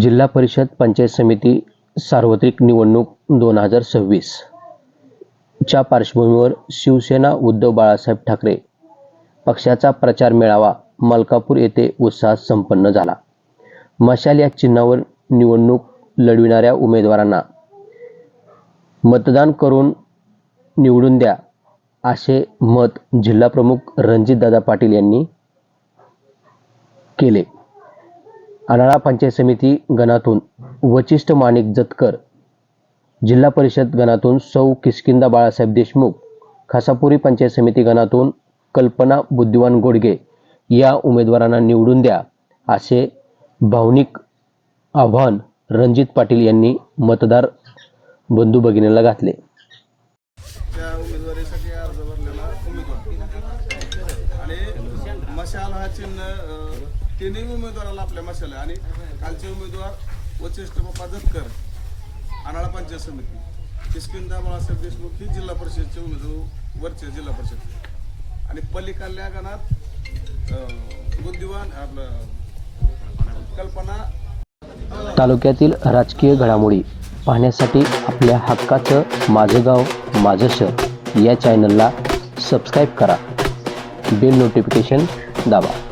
जिल्हा परिषद पंचायत समिती सार्वत्रिक निवडणूक 2026 च्या पार्श्वभूमीवर शिवसेना उद्धव बाळासाहेब ठाकरे पक्षाचा प्रचार मेळावा मलकापूर येथे उत्साहात संपन्न झाला. मशाल या चिन्हावर निवडणूक लढविणाऱ्या उमेदवारांना मतदान करून निवडून द्या असे मत जिल्हाप्रमुख रणजितदादा पाटील यांनी केले. आनाळा पंचायत समिती गणातून वचिष्ठ माणिक जतकर, जिल्हा परिषद गणातून सौ किष्किंधा बाळासाहेब देशमुख, खासापुरी पंचायत समिती गणातून कल्पना बुद्धिवान गोडगे या उमेदवारांना निवडून द्या असे भावनिक आवाहन रणजित पाटील यांनी मतदार बंधू भगिनींना घातले. त्या उमेदवारीसाठी अर्ज भरलेला उमेदवार आणि मशाल हा चिन्ह तिन्ही उमेदवाराला आपल्या मशाल आहे. आणि कालचे उमेदवार वचिष्ठ बाप्पा जतकर आनाळा पंचायत समिती, किष्किंधा बाळासाहेब देशमुख ही जिल्हा परिषदचे उमेदवार वरचे जिल्हा परिषद आणि पलीकडल्या गणात बुद्धिवान आपलं कल्पना. तालुक्यातील राजकीय घडामोडी पाहण्यासाठी आपल्या हक्काचं माझं गाव माझं शहर या चॅनलला सबस्क्राईब करा. बेल नोटिफिकेशन दाबा.